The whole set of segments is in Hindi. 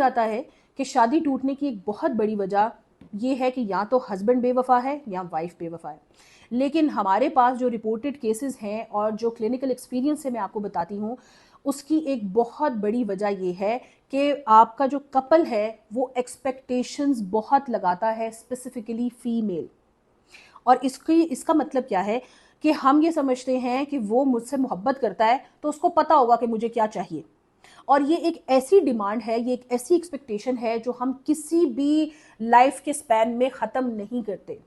जाता है कि शादी टूटने की एक बहुत बड़ी वजह ये है कि या तो हस्बैंड बेवफा है या वाइफ बेवफा है। लेकिन हमारे पास जो रिपोर्टेड केसेस हैं और जो क्लिनिकल एक्सपीरियंस से मैं आपको बताती हूँ, उसकी एक बहुत बड़ी वजह ये है कि आपका जो कपल है वो एक्सपेक्टेशंस बहुत लगाता है, स्पेसिफिकली फीमेल। और इसका मतलब क्या है कि हम ये समझते हैं कि वो मुझसे मोहब्बत करता है तो उसको पता होगा कि मुझे क्या चाहिए। और ये एक ऐसी डिमांड है, ये एक ऐसी एक्सपेक्टेशन है जो हम किसी भी लाइफ के स्पैन में ख़त्म नहीं करते।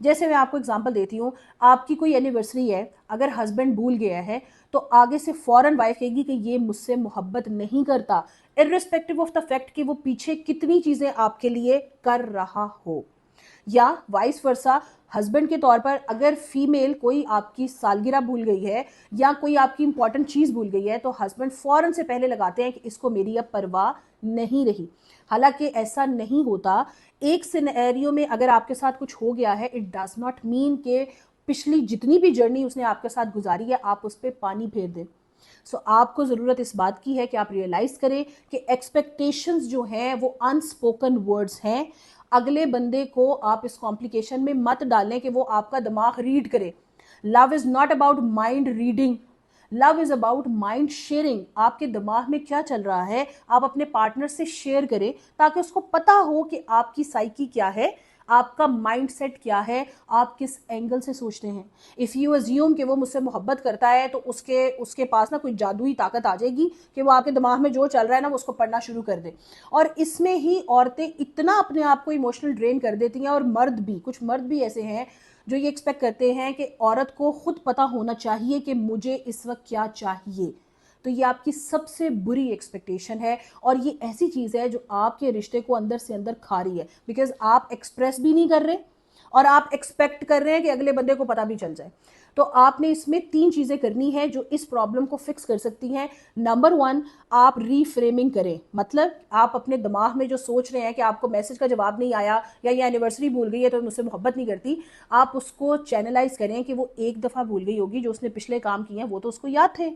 जैसे मैं आपको एग्जांपल देती हूँ, आपकी कोई एनिवर्सरी है, अगर हस्बैंड भूल गया है तो आगे से फौरन वाइफ कहेगी कि ये मुझसे मोहब्बत नहीं करता, इर्रिस्पेक्टिव ऑफ द फैक्ट कि वो पीछे कितनी चीज़ें आपके लिए कर रहा हो। या वाइस वर्सा, हस्बैंड के तौर पर अगर फीमेल कोई आपकी सालगिरह भूल गई है या कोई आपकी इंपॉर्टेंट चीज़ भूल गई है तो हस्बैंड फौरन से पहले लगाते हैं कि इसको मेरी अब परवाह नहीं रही। हालांकि ऐसा नहीं होता। एक सिनेरियो में अगर आपके साथ कुछ हो गया है, इट डज नॉट मीन कि पिछली जितनी भी जर्नी उसने आपके साथ गुजारी है आप उस पर पानी फेर दें। आपको ज़रूरत इस बात की है कि आप रियलाइज़ करें कि एक्सपेक्टेशंस जो हैं वो अनस्पोकन वर्ड्स हैं। अगले बंदे को आप इस कॉम्प्लिकेशन में मत डालें कि वो आपका दिमाग रीड करे। Love is not about mind reading, love is about mind sharing. आपके दिमाग में क्या चल रहा है आप अपने पार्टनर से शेयर करें ताकि उसको पता हो कि आपकी साइकी क्या है, आपका माइंडसेट क्या है, आप किस एंगल से सोचते हैं। इफ़ यू अज्यूम कि वो मुझसे मोहब्बत करता है तो उसके उसके पास ना कोई जादुई ताकत आ जाएगी कि वो आपके दिमाग में जो चल रहा है ना वो उसको पढ़ना शुरू कर दे। और इसमें ही औरतें इतना अपने आप को इमोशनल ड्रेन कर देती हैं, और मर्द भी, कुछ मर्द भी ऐसे हैं जो ये एक्सपेक्ट करते हैं कि औरत को खुद पता होना चाहिए कि मुझे इस वक्त क्या चाहिए। तो ये आपकी सबसे बुरी एक्सपेक्टेशन है और ये ऐसी चीज़ है जो आपके रिश्ते को अंदर से अंदर खा रही है, बिकॉज आप एक्सप्रेस भी नहीं कर रहे और आप एक्सपेक्ट कर रहे हैं कि अगले बंदे को पता भी चल जाए। तो आपने इसमें 3 चीज़ें करनी है जो इस प्रॉब्लम को फिक्स कर सकती हैं। नंबर 1, आप रीफ्रेमिंग करें। मतलब आप अपने दिमाग में जो सोच रहे हैं कि आपको मैसेज का जवाब नहीं आया या ये एनिवर्सरी भूल गई है तो मुझसे मोहब्बत नहीं करती, आप उसको चैनलाइज करें कि वो एक दफ़ा भूल गई होगी, जो उसने पिछले काम किए हैं वो तो उसको याद थे।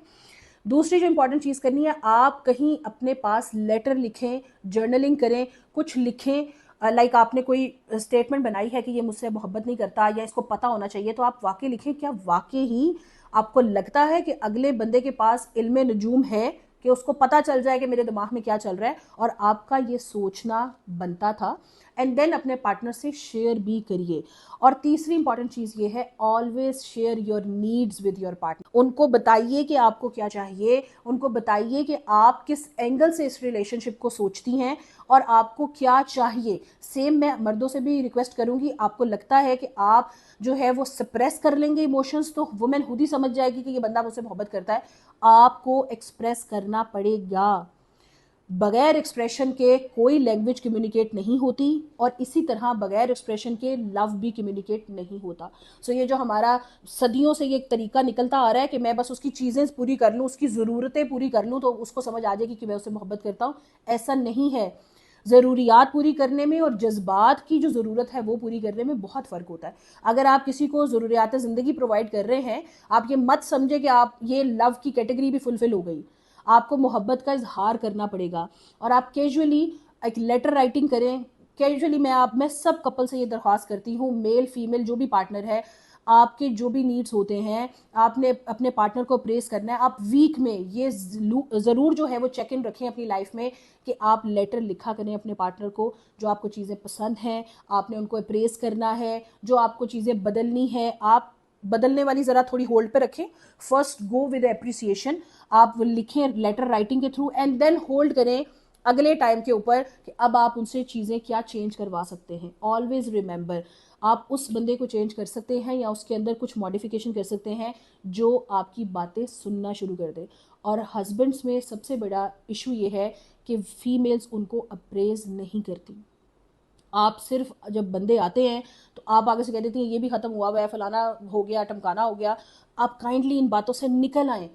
दूसरी जो इंपॉर्टेंट चीज़ करनी है, आप कहीं अपने पास लेटर लिखें, जर्नलिंग करें, कुछ लिखें। लाइक आपने कोई स्टेटमेंट बनाई है कि ये मुझसे मोहब्बत नहीं करता या इसको पता होना चाहिए, तो आप वाकई लिखें क्या वाकई ही आपको लगता है कि अगले बंदे के पास इल्मे नजूम है कि उसको पता चल जाए कि मेरे दिमाग में क्या चल रहा है, और आपका ये सोचना बनता था। एंड देन अपने पार्टनर से शेयर भी करिए। और तीसरी इंपॉर्टेंट चीज़ ये है, always share your needs with your partner. उनको बताइए कि आपको क्या चाहिए, उनको बताइए कि आप किस एंगल से इस रिलेशनशिप को सोचती हैं और आपको क्या चाहिए। सेम मैं मर्दों से भी रिक्वेस्ट करूंगी, आपको लगता है कि आप जो है वो सप्रेस कर लेंगे इमोशंस तो वुमेन खुद ही समझ जाएगी कि ये बंदा मुझसे मोहब्बत करता है। आपको एक्सप्रेस करना पड़ेगा। बगैर एक्सप्रेशन के कोई लैंग्वेज कम्युनिकेट नहीं होती और इसी तरह बगैर एक्सप्रेशन के लव भी कम्युनिकेट नहीं होता। ये जो हमारा सदियों से ये एक तरीका निकलता आ रहा है कि मैं बस उसकी चीज़ें पूरी कर लूँ, उसकी ज़रूरतें पूरी कर लूँ तो उसको समझ आ जाएगी कि मैं उससे मोहब्बत करता हूँ, ऐसा नहीं है। ज़रूरियात पूरी करने में और जज्बात की जो ज़रूरत है वो पूरी करने में बहुत फ़र्क होता है। अगर आप किसी को ज़रूरियात ज़िंदगी प्रोवाइड कर रहे हैं, आप ये मत समझे कि आप ये लव की कैटेगरी भी फुलफिल हो गई। आपको मोहब्बत का इजहार करना पड़ेगा और आप कैजुअली एक लेटर राइटिंग करें। कैजुअली मैं सब कपल से ये दरख्वास्त करती हूँ, मेल फीमेल जो भी पार्टनर है, आपके जो भी नीड्स होते हैं आपने अपने पार्टनर को प्रेस करना है। आप वीक में ये ज़रूर जो है वो चेक इन रखें अपनी लाइफ में कि आप लेटर लिखा करें अपने पार्टनर को, जो आपको चीज़ें पसंद हैं आपने उनको प्रेस करना है, जो आपको चीज़ें बदलनी है आप बदलने वाली ज़रा थोड़ी होल्ड पे रखें। फर्स्ट गो विद एप्रिसिएशन, आप लिखें लेटर राइटिंग के थ्रू एंड देन होल्ड करें अगले टाइम के ऊपर कि अब आप उनसे चीज़ें क्या चेंज करवा सकते हैं। ऑलवेज रिमेंबर, आप उस बंदे को चेंज कर सकते हैं या उसके अंदर कुछ मॉडिफिकेशन कर सकते हैं जो आपकी बातें सुनना शुरू कर दे। और हस्बैंड्स में सबसे बड़ा इशू ये है कि फीमेल्स उनको अप्रेज नहीं करती। आप सिर्फ जब बंदे आते हैं तो आप आगे से कह देती हैं ये भी खत्म हुआ है, फलाना हो गया, टमकाना हो गया। आप काइंडली इन बातों से निकल आएँ।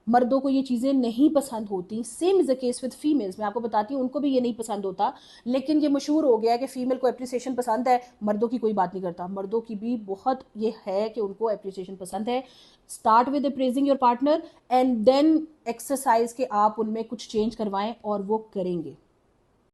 मर्दों को ये चीज़ें नहीं पसंद होती। Same is the case with females. मैं आपको बताती हूँ उनको भी ये नहीं पसंद होता, लेकिन ये मशहूर हो गया है कि फीमेल को एप्रिसिएशन पसंद है, मर्दों की कोई बात नहीं करता। मर्दों की भी बहुत ये है कि उनको एप्रिसिएशन पसंद है। Start with appraising your partner and then exercise के आप उनमें कुछ चेंज करवाएं और वो करेंगे।